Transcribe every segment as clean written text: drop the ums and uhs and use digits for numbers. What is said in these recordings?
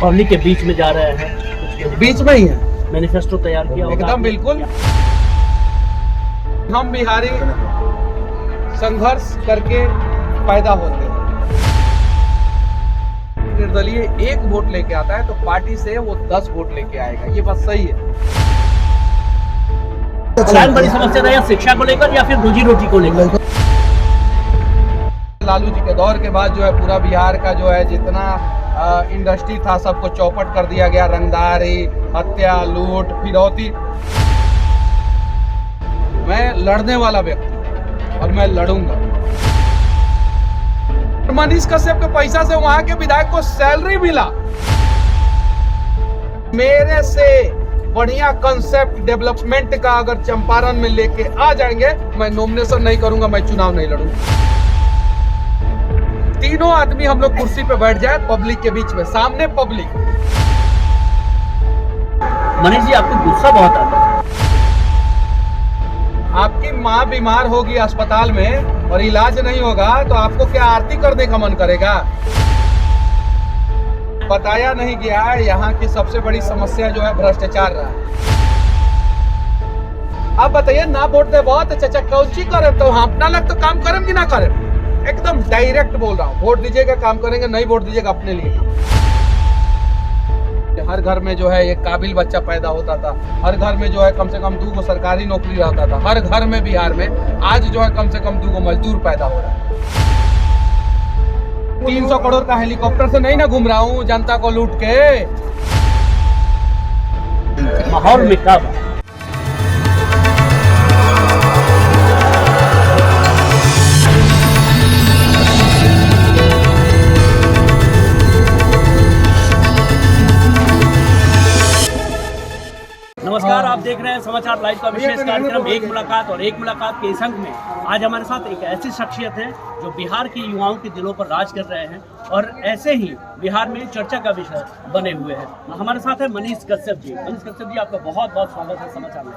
Public के बीच में जा रहे हैं, बीच में ही है, मैनिफेस्टो तैयार किया होगा एकदम बिल्कुल। हम बिहारी संघर्ष करके पैदा होते हैं। निर्दलीय एक वोट लेके आता है तो पार्टी से वो 10 वोट लेके आएगा, ये बात सही है। सबसे बड़ी समस्या रहा शिक्षा को लेकर या फिर रोजी रोटी को लेकर? लालू जी के दौर के बाद जो है पूरा बिहार का जो है जितना इंडस्ट्री था सबको चौपट कर दिया गया। रंगदारी, हत्या, लूट, फिरौती। मैं लड़ने वाला व्यक्ति और मैं लड़ूंगा। मनीष कश्यप के पैसा से वहां के विधायक को सैलरी मिला। मेरे से बढ़िया कंसेप्ट डेवलपमेंट का अगर चंपारण में लेके आ जाएंगे, मैं नॉमिनेशन नहीं करूंगा, मैं चुनाव नहीं लड़ूंगा। तीनों आदमी हम लोग कुर्सी पे बैठ जाए पब्लिक के बीच में, सामने पब्लिक। मनीष जी, आपको गुस्सा बहुत आता है। आपकी माँ बीमार होगी अस्पताल में और इलाज नहीं होगा तो आपको क्या आरती करने का मन करेगा? बताया नहीं गया है यहाँ की सबसे बड़ी समस्या जो है भ्रष्टाचार रहा है। आप बताइए, ना वोट दे बहुत चाचा कौची करें तो हम अपना लग तो काम करें कि ना करें? एकदम डायरेक्ट बोल रहा हूँ, वोट दीजिएगा काम करेंगे, नहीं वोट दीजिएगा अपने लिए। हर घर में जो है एक काबिल बच्चा पैदा होता था, हर घर में जो है कम से कम 2 सरकारी नौकरी रहता था, हर घर में बिहार में आज जो है कम से कम 2 मजदूर पैदा हो रहा है। 300 करोड़ का हेलीकॉप्टर से नहीं ना घूम रहा हूँ जनता को लूट के। माहौल में कब नमस्कार, आप देख रहे हैं समाचार लाइव का विशेष कार्यक्रम एक मुलाकात। और एक मुलाकात के इस अंक में आज हमारे साथ एक ऐसी शख्सियत है जो बिहार के युवाओं के दिलों पर राज कर रहे हैं और ऐसे ही बिहार में चर्चा का विषय बने हुए हैं। हमारे साथ है मनीष कश्यप जी। मनीष कश्यप जी, आपका बहुत बहुत स्वागत है समाचार में।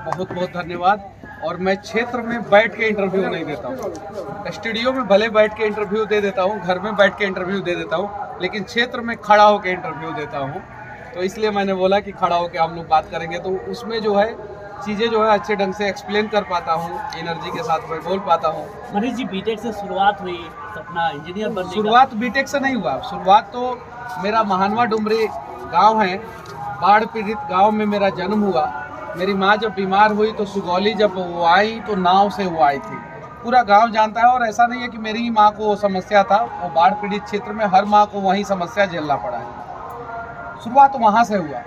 बहुत बहुत धन्यवाद। और मैं क्षेत्र में बैठ के इंटरव्यू नहीं देता हूँ। स्टूडियो में भले बैठ के इंटरव्यू दे देता हूँ, घर में बैठ के इंटरव्यू दे देता हूँ, लेकिन क्षेत्र में खड़ा होकर इंटरव्यू देता हूँ। तो इसलिए मैंने बोला कि खड़ा होकर हम लोग बात करेंगे तो उसमें जो है चीज़ें जो है अच्छे ढंग से एक्सप्लेन कर पाता हूँ, एनर्जी के साथ मैं बोल पाता हूँ। मनीष जी, बीटेक से शुरुआत हुई, सपना इंजीनियर बनने का। शुरुआत बीटेक से नहीं हुआ। शुरुआत तो मेरा महानवा डुमरी गांव है, बाढ़ पीड़ित गांव में मेरा जन्म हुआ। मेरी माँ जब बीमार हुई तो सुगौली जब वो आई तो नाव से वो आई थी। पूरा गांव जानता है और ऐसा नहीं है कि मेरी ही माँ को समस्या था, वो बाढ़ पीड़ित क्षेत्र में हर माँ को वही समस्या झेलना पड़ा है। शुरुआत वहाँ से हुआ।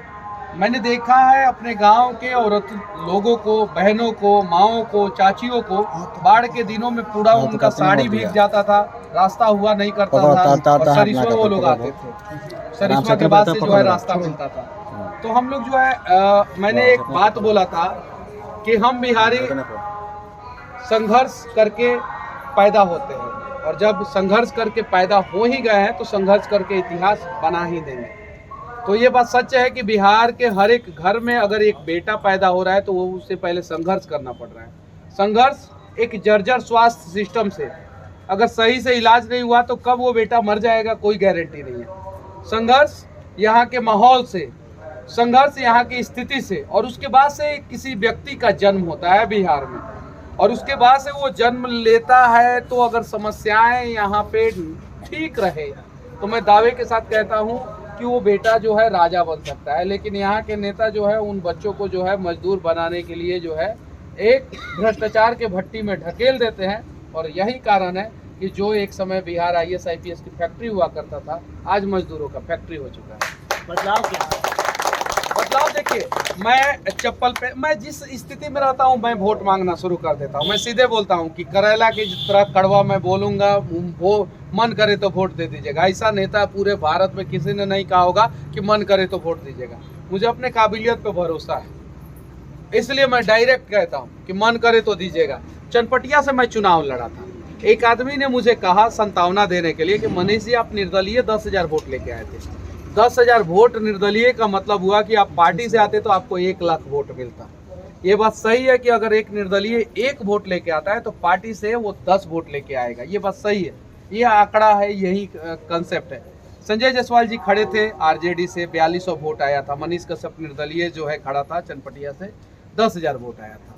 मैंने देखा है अपने गांव के औरत लोगों को, बहनों को, माओं को, चाचियों को बाढ़ के दिनों में पूरा उनका साड़ी भीग जाता था, रास्ता हुआ नहीं करता था और सरिस्वा वो लोग आते थे। सरिस्वा के बाद से जो है रास्ता मिलता था। तो हम लोग जो है मैंने एक बात बोला था कि हम बिहारी संघर्ष करके पैदा होते हैं और जब संघर्ष करके पैदा हो ही गए हैं तो संघर्ष करके इतिहास बना ही देंगे। तो ये बात सच है कि बिहार के हर एक घर में अगर एक बेटा पैदा हो रहा है तो वो उससे पहले संघर्ष करना पड़ रहा है। संघर्ष एक जर्जर स्वास्थ्य सिस्टम से, अगर सही से इलाज नहीं हुआ तो कब वो बेटा मर जाएगा कोई गारंटी नहीं है। संघर्ष यहाँ के माहौल से, संघर्ष यहाँ की स्थिति से, और उसके बाद से किसी व्यक्ति का जन्म होता है बिहार में और उसके बाद से वो जन्म लेता है। तो अगर समस्याएं यहाँ पे ठीक रहे तो मैं दावे के साथ कहता हूँ कि वो बेटा जो है राजा बन सकता है। लेकिन यहाँ के नेता जो है उन बच्चों को जो है मजदूर बनाने के लिए जो है एक भ्रष्टाचार के भट्टी में ढकेल देते हैं। और यही कारण है कि जो एक समय बिहार IAS IPS की फैक्ट्री हुआ करता था, आज मजदूरों का फैक्ट्री हो चुका है। बदलाव क्या? बदलाव देखिए, मैं चप्पल पे, मैं जिस स्थिति में रहता हूँ मैं वोट मांगना शुरू कर देता हूँ। मैं सीधे बोलता हूँ कि करेला की तरह कड़वा मैं बोलूँगा, वो मन करे तो वोट दे दीजिएगा। ऐसा नेता पूरे भारत में किसी ने नहीं कहा होगा कि मन करे तो वोट दीजिएगा। मुझे अपने काबिलियत पे भरोसा है, इसलिए मैं डायरेक्ट कहता हूँ कि मन करे तो दीजिएगा। चनपटिया से मैं चुनाव लड़ा था, एक आदमी ने मुझे कहा संतावना देने के लिए कि मनीष जी आप निर्दलीय 10,000 वोट लेके आए थे। 10,000 वोट निर्दलीय का मतलब हुआ कि आप पार्टी से आते तो आपको 1 लाख वोट मिलता। ये बात सही है कि अगर एक निर्दलीय 1 वोट लेके आता है तो पार्टी से वो 10 वोट लेके आएगा। ये बात सही है, ये आंकड़ा है, यही कंसेप्ट है। संजय जायसवाल जी खड़े थे आरजेडी से, 4200 वोट आया था। मनीष कश्यप निर्दलीय जो है खड़ा था चनपटिया से, 10,000 वोट आया था।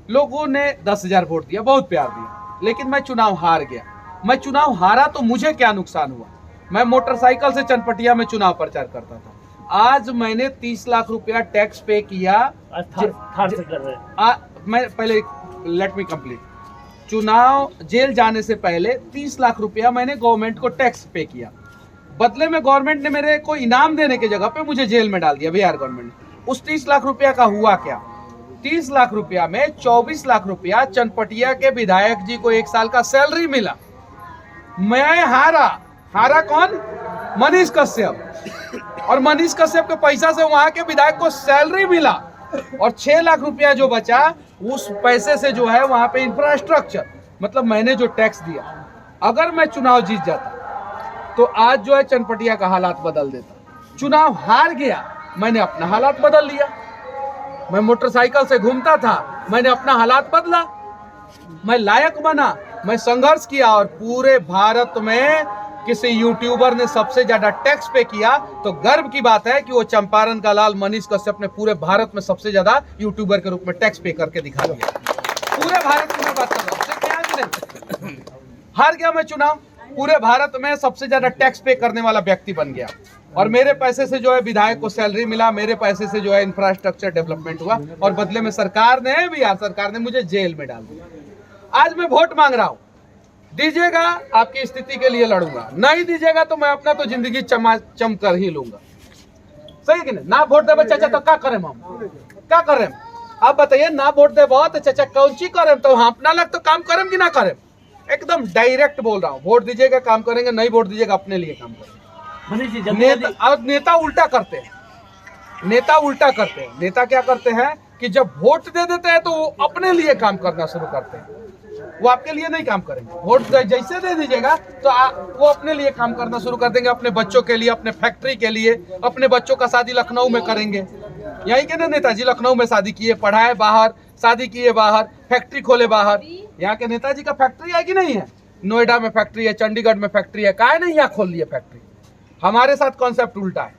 लोगों ने 10,000 वोट दिया, बहुत प्यार दिया, लेकिन मैं चुनाव हार गया। मैं चुनाव हारा तो मुझे क्या नुकसान हुआ? मैं मोटरसाइकिल से चनपटिया में चुनाव प्रचार करता था। आज मैंने 30 लाख रुपया टैक्स पे किया। मैं पहले लेट मी कंप्लीट। चुनाव जेल जाने से पहले 30 लाख रुपया मैंने गवर्नमेंट को टैक्स पे किया। बदले में गवर्नमेंट ने मेरे को इनाम देने की जगह पे मुझे जेल में डाल दिया, बिहार गवर्नमेंट ने। उस 30 लाख रुपया का हुआ क्या? 30 लाख रुपया में 24 लाख रुपया चनपटिया के विधायक जी को 1 साल का सैलरी मिला। मैं हारा कौन? मनीष कश्यप। और मनीष कश्यप के पैसा से वहां के विधायक को सैलरी मिला, और 6 लाख रुपया जो बचा उस पैसे से जो है वहां पे इंफ्रास्ट्रक्चर, मतलब मैंने जो टैक्स दिया। अगर मैं चुनाव जीत जाता तो आज जो है चनपटिया का हालात बदल देता। चुनाव हार गया, मैंने अपना हालात बदल लिया। मैं मोटरसाइकिल से घूमता था, मैंने अपना हालात बदला। मैं लायक बना, मैं संघर्ष किया, और पूरे भारत में किसी यूट्यूबर ने सबसे ज्यादा टैक्स पे किया तो गर्व की बात है कि वो चंपारण का लाल मनीष कश्यप ने पूरे भारत में सबसे ज्यादा यूट्यूबर के रूप में टैक्स पे करके दिखा दिया। पूरे भारत की मैं बात कर रहा हूँ। हार गया मैं चुनाव, पूरे भारत में सबसे ज्यादा टैक्स पे करने वाला व्यक्ति बन गया, और मेरे पैसे से जो है विधायक को सैलरी मिला, मेरे पैसे से जो है इंफ्रास्ट्रक्चर डेवलपमेंट हुआ, और बदले में बिहार सरकार ने मुझे जेल में डाल दिया। आज मैं वोट मांग रहा हूँ, दीजिएगा आपकी स्थिति के लिए लड़ूंगा, नहीं दीजिएगा तो मैं अपना तो जिंदगी चम कर ही लूंगा। सही कि नहीं? ना वोट देवे चाचा तो क्या करें हम? क्या करें आप बताइए? ना वोट देवे तो चाचा कौन ची करें? तो हम अपना लग तो काम करें कि ना करें? एकदम डायरेक्ट बोल रहा हूँ। वोट दीजिएगा काम करेंगे, नहीं वोट दीजिएगा अपने लिए काम करेंगे। नेता उल्टा करते हैं, नेता क्या करते हैं कि जब वोट दे देते हैं तो वो अपने लिए काम करना शुरू करते हैं, वो आपके लिए नहीं काम करेंगे। वोट जैसे दे दीजिएगा तो वो अपने लिए काम करना शुरू कर देंगे, अपने बच्चों के लिए, अपने फैक्ट्री के लिए। अपने बच्चों का शादी लखनऊ में करेंगे, यही के ना नेताजी लखनऊ में शादी किए, पढ़ाए बाहर, शादी किए बाहर, फैक्ट्री खोले बाहर। यहाँ के नेताजी का फैक्ट्री है कि नहीं है? नोएडा में फैक्ट्री है, चंडीगढ़ में फैक्ट्री है, काहे नहीं यहाँ खोल लिए फैक्ट्री? हमारे साथ कॉन्सेप्ट उल्टा है,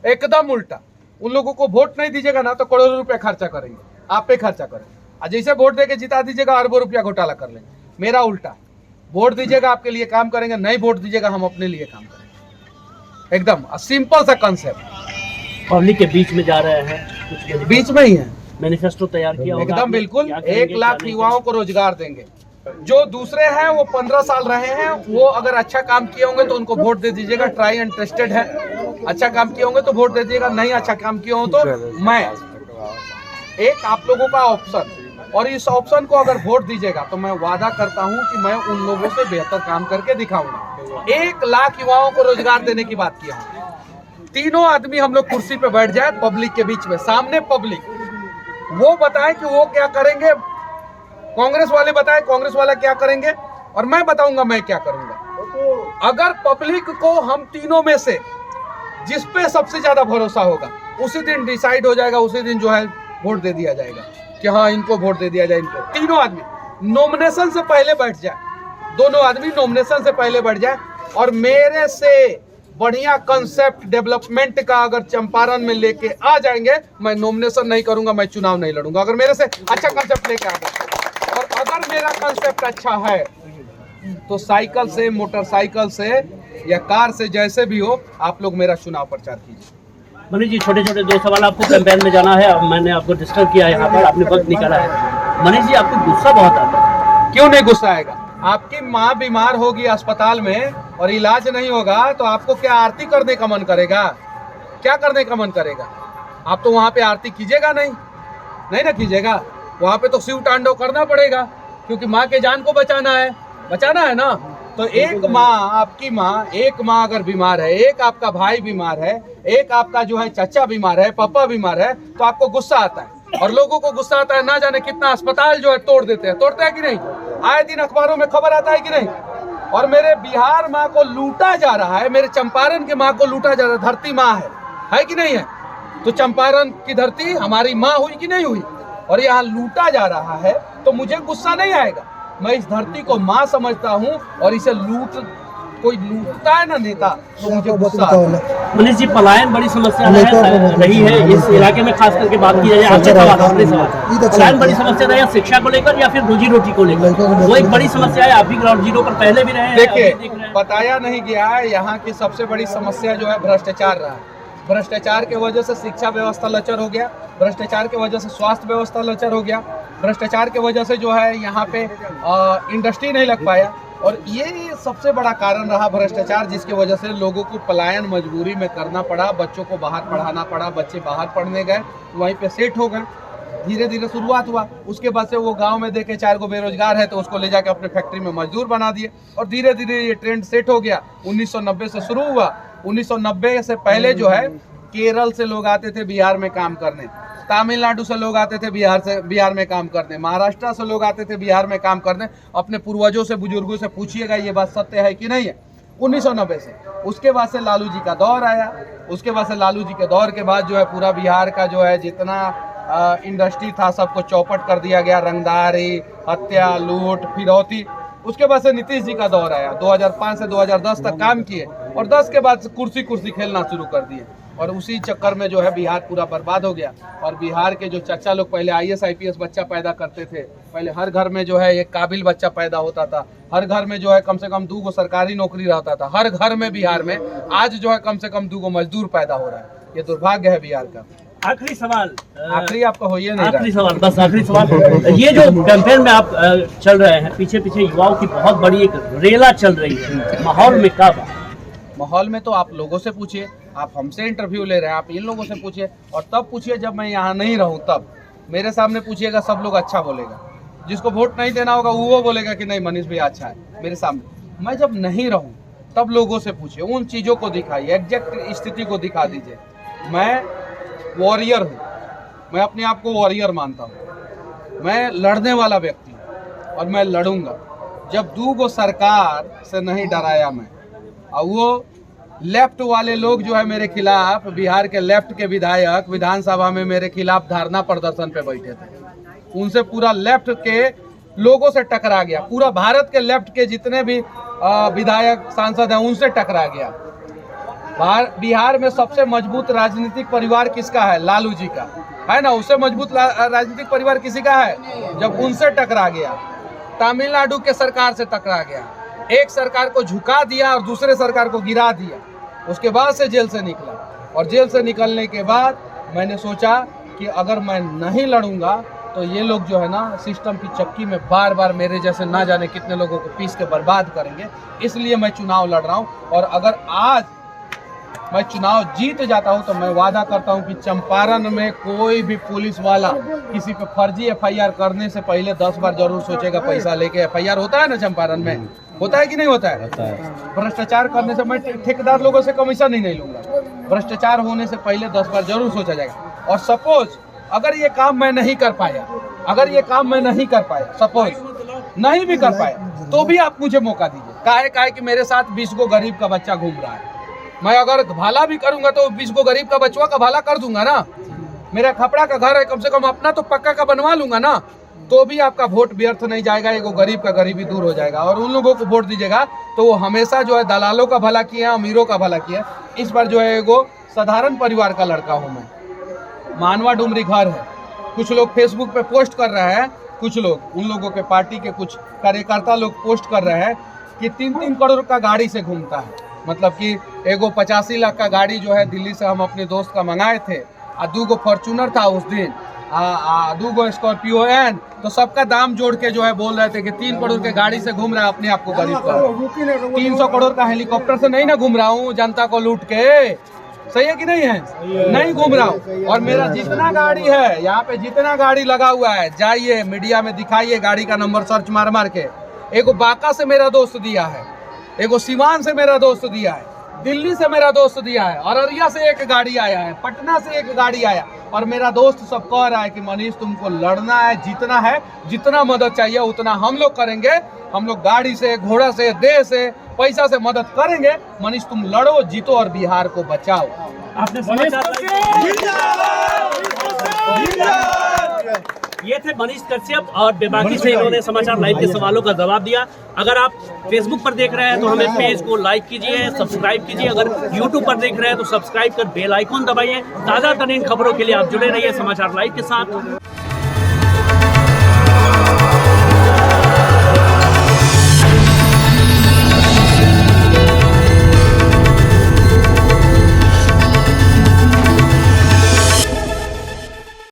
एकदम उल्टा। उन लोगों को वोट नहीं दीजिएगा ना तो करोड़ों रुपए खर्चा करेंगे, आप पे खर्चा करेंगे, और जैसे वोट देके जिता दीजिएगा अरबों रुपया घोटाला कर लेंगे। मेरा उल्टा, वोट दीजिएगा आपके लिए काम करेंगे, नहीं वोट दीजिएगा हम अपने लिए काम करेंगे। एकदम सिंपल सा कंसेप्ट। पब्लिक के बीच में जा रहे हैं, कुछ बीच में ही है। मैनिफेस्टो तैयार किया होगा एकदम बिल्कुल। 1 लाख युवाओं को रोजगार देंगे। जो दूसरे हैं वो 15 साल रहे हैं, वो अगर अच्छा काम किए होंगे तो उनको वोट दे दीजिएगा, ट्राई एंड टेस्टेड है। अच्छा काम किए होंगे तो वोट दे दीजिएगा, नहीं अच्छा काम किए हो तो मैं एक आप लोगों का ऑप्शन, और इस ऑप्शन को अगर वोट दीजिएगा तो मैं वादा करता हूं कि मैं उन लोगों से बेहतर काम करके दिखाऊंगा। 1 लाख युवाओं को रोजगार देने की बात किया। तीनों आदमी हम लोग कुर्सी पे बैठ जाए पब्लिक के बीच में, सामने पब्लिक, वो बताएं कि वो क्या करेंगे, कांग्रेस वाले बताएं कांग्रेस वाला क्या करेंगे, और मैं बताऊंगा मैं क्या करूंगा। अगर पब्लिक को हम तीनों में से जिस पे सबसे ज्यादा भरोसा होगा उसी दिन डिसाइड हो जाएगा, उसी दिन जो है वोट दे दिया जाएगा कि हाँ इनको वोट दे दिया जाए। इनको तीनों आदमी नॉमिनेशन से पहले बैठ जाए, दोनों आदमी नॉमिनेशन से पहले बैठ जाए, और मेरे से बढ़िया कंसेप्ट डेवलपमेंट का अगर चंपारण में लेके आ जाएंगे, मैं नॉमिनेशन नहीं करूंगा, मैं चुनाव नहीं लड़ूंगा। अगर मेरे से अच्छा कंसेप्ट लेके आ गए, और अगर मेरा कंसेप्ट अच्छा है तो साइकिल से, मोटरसाइकिल से या कार से, जैसे भी हो, आप लोग मेरा चुनाव प्रचार कीजिए। मनीष जी, छोटे छोटे 2 सवाल। आपको कैंपेन में जाना है, अब मैंने आपको डिस्टर्ब किया यहाँ पर, आपने वक्त निकाला है। मनीष जी, आपको गुस्सा बहुत आता है। क्यों नहीं गुस्सा आएगा? आपकी माँ बीमार होगी अस्पताल में और इलाज नहीं होगा तो आपको क्या आरती करने का मन करेगा? क्या करने का मन करेगा? आप तो वहाँ पे आरती कीजिएगा नहीं ना कीजिएगा। वहाँ पे तो शिव तांडव करना पड़ेगा, क्योंकि माँ के जान को बचाना है ना। तो एक माँ, आपकी माँ, एक माँ अगर बीमार है, एक आपका भाई बीमार है, एक आपका जो है चाचा बीमार है, पापा बीमार है, तो आपको गुस्सा आता है। और लोगों को गुस्सा आता है, ना जाने कितना अस्पताल जो है तोड़ते हैं कि नहीं? आए दिन अखबारों में खबर आता है कि नहीं? और मेरे बिहार माँ को लूटा जा रहा है, मेरे चंपारण की माँ को लूटा जा रहा है। धरती माँ है कि नहीं है? तो चंपारण की धरती हमारी माँ हुई कि नहीं हुई? और यहाँ लूटा जा रहा है तो मुझे गुस्सा नहीं आएगा। मैं इस धरती को माँ समझता हूँ और इसे लूट कोई लूटता है ना नेता तो मुझे गुस्सा आता है। मनीष जी, पलायन बड़ी समस्या रही है इस इलाके में, खास करके बात की जाए आखिरी सवाल, पलायन बड़ी समस्या रही है शिक्षा को लेकर या फिर रोजी रोटी को लेकर, वो एक बड़ी समस्या है। आप भी ग्राउंड जीरो पर पहले भी रहे हैं। देखिए, बताया नहीं गया है, यहाँ की सबसे बड़ी समस्या जो है भ्रष्टाचार रहा है। भ्रष्टाचार के वजह से शिक्षा व्यवस्था लचर हो गया, भ्रष्टाचार के वजह से स्वास्थ्य व्यवस्था लचर हो गया, भ्रष्टाचार के वजह से जो है यहाँ पे इंडस्ट्री नहीं लग पाया, और ये सबसे बड़ा कारण रहा भ्रष्टाचार, जिसकी वजह से लोगों को पलायन मजबूरी में करना पड़ा, बच्चों को बाहर पढ़ाना पड़ा, बच्चे बाहर पढ़ने गए, वहीं पे सेट हो गए। धीरे धीरे शुरुआत हुआ, उसके बाद से वो गांव में देखे 4 गो बेरोजगार है तो उसको ले जाके अपने फैक्ट्री में मजदूर बना दिए, और धीरे धीरे ये ट्रेंड सेट हो गया। 1990 से शुरू हुआ। 1990 से पहले जो है केरल से लोग आते थे बिहार में काम करने, तमिलनाडु से लोग आते थे बिहार में काम करने, महाराष्ट्र से लोग आते थे बिहार में काम करने। अपने पूर्वजों से, बुजुर्गों से पूछिएगा ये बात सत्य है कि नहीं है। 1990 से उसके बाद से लालू जी का दौर आया। उसके बाद से लालू जी के दौर के बाद जो है पूरा बिहार का जो है जितना इंडस्ट्री था सबको चौपट कर दिया गया, रंगदारी, हत्या, लूट, फिरौती। उसके बाद से नीतीश जी का दौर आया। 2005 से 2010 तक काम किए, और 10 के बाद कुर्सी खेलना शुरू कर दिए, और उसी चक्कर में जो है बिहार पूरा बर्बाद हो गया। और बिहार के जो चचा लोग पहले IAS IPS बच्चा पैदा करते थे, पहले हर घर में जो है एक काबिल बच्चा पैदा होता था, हर घर में जो है कम से कम 2 गो सरकारी नौकरी रहता था, हर घर में बिहार में आज जो है कम से कम 2 गो मजदूर पैदा हो रहा है। ये दुर्भाग्य है बिहार का। आखिरी सवाल, आखिरी आपका हो, ये नहीं आखिरी सवाल, बस आखिरी सवाल। ये जो कैंपेन में आप चल रहे हैं, पीछे पीछे युवाओं की बहुत बड़ी एक रेला चल रही है, माहौल में क्या बात? माहौल में तो आप लोगों से पूछिए, आप हमसे इंटरव्यू ले रहे हैं, आप इन लोगों से पूछिए, और तब पूछिए जब मैं यहाँ नहीं रहूँ तब। मेरे सामने पूछिएगा, सब लोग अच्छा बोलेगा। जिसको वोट नहीं देना होगा वो बोलेगा कि नहीं मनीष भाई अच्छा है। मेरे सामने मैं जब नहीं रहूँ तब लोगों से पूछिए, उन चीज़ों को दिखाइए, एग्जैक्ट स्थिति को दिखा दीजिए। मैं वॉरियर हूँ, मैं अपने आप को वॉरियर मानता हूँ, मैं लड़ने वाला व्यक्ति हूँ, और मैं लड़ूंगा। जब 2 गो सरकार से नहीं डराया मैं, और वो लेफ्ट वाले लोग जो है मेरे खिलाफ, बिहार के लेफ्ट के विधायक विधानसभा में मेरे खिलाफ धरना प्रदर्शन पे बैठे थे, उनसे पूरा लेफ्ट के लोगों से टकरा गया। पूरा भारत के लेफ्ट के जितने भी विधायक सांसद हैं उनसे टकरा गया। बिहार में सबसे मजबूत राजनीतिक परिवार किसका है? लालू जी का है ना। उससे मजबूत राजनीतिक परिवार किसी का है? जब उनसे टकरा गया, तमिलनाडु के सरकार से टकरा गया, एक सरकार को झुका दिया और दूसरे सरकार को गिरा दिया, उसके बाद से जेल से निकला। और जेल से निकलने के बाद मैंने सोचा कि अगर मैं नहीं लड़ूंगा तो ये लोग जो है ना सिस्टम की चक्की में बार बार मेरे जैसे ना जाने कितने लोगों को पीस के बर्बाद करेंगे, इसलिए मैं चुनाव लड़ रहा हूँ। और अगर आज मैं चुनाव जीत जाता हूं तो मैं वादा करता हूं कि चंपारण में कोई भी पुलिस वाला किसी पे फर्जी FIR करने से पहले 10 बार जरूर सोचेगा पैसा लेके। FIR होता है ना चंपारण में, होता है कि नहीं होता है? भ्रष्टाचार करने से मैं ठेकेदार लोगों से कमीशन ही नहीं लूंगा। भ्रष्टाचार होने से पहले 10 बार जरूर सोचा जाएगा। और सपोज अगर ये काम मैं नहीं कर पाया, सपोज नहीं भी कर पाया, तो भी आप मुझे मौका दीजिए। काहे कि मेरे साथ 20 गो गरीब का बच्चा घूम रहा है। मैं अगर भला भी करूंगा तो 20 गो गरीब का बच्चों का भला कर दूंगा ना। मेरा खपड़ा का घर है, कम से कम अपना तो पक्का का बनवा लूंगा ना, तो भी आपका वोट व्यर्थ नहीं जाएगा। एगो गरीब का गरीबी दूर हो जाएगा। और उन लोगों को वोट दीजिएगा तो वो हमेशा जो है दलालों का भला किया, अमीरों का भला किया। इस बार जो है एगो साधारण परिवार का लड़का हूँ मैं। मानवा डुमरी घर है। कुछ लोग फेसबुक पे पोस्ट कर रहे हैं, कुछ लोग उन लोगों के पार्टी के कुछ कार्यकर्ता लोग पोस्ट कर रहे हैं कि 3-3 करोड़ का गाड़ी से घूमता है। मतलब कि एगो 85 लाख का गाड़ी जो है दिल्ली से हम अपने दोस्त का मंगाए थे, 2 गो फॉर्चूनर था उस दिन, 2 गो स्कॉर्पियो एन, तो सबका दाम जोड़ के जो है बोल रहे थे कि 3 करोड़ के गाड़ी से घूम रहा है, अपने आप को गरीब कर। 300 करोड़ का हेलीकॉप्टर से नहीं ना घूम रहा हूँ जनता को लूट के। सही है कि नहीं है? नहीं घूम रहा हूँ। और मेरा जितना गाड़ी है यहाँ पे, जितना गाड़ी लगा हुआ है, जाइए मीडिया में दिखाइए, गाड़ी का नंबर सर्च मार मार के। एगो बांका से मेरा दोस्त दिया है, एगो सीवान से मेरा दोस्त दिया है, दिल्ली से मेरा दोस्त दिया है, अररिया से एक गाड़ी आया है, पटना से एक गाड़ी आया। और मेरा दोस्त सब कह रहा है कि मनीष तुमको लड़ना है, जीतना है, जितना मदद चाहिए उतना हम लोग करेंगे। हम लोग गाड़ी से, घोड़ा से, देह से, पैसा से मदद करेंगे। मनीष तुम लड़ो, जीतो और बिहार को बचाओ। आपने समाचार ये थे मनीष कश्यप और बेबाकी से इन्होंने समाचार लाइव के सवालों का जवाब दिया। अगर आप फेसबुक पर देख रहे हैं तो हमें पेज को लाइक कीजिए, सब्सक्राइब कीजिए। अगर यूट्यूब पर देख रहे हैं तो सब्सक्राइब कर बेल आइकॉन दबाइए। ताज़ा तरीन खबरों के लिए आप जुड़े रहिए समाचार लाइव के साथ।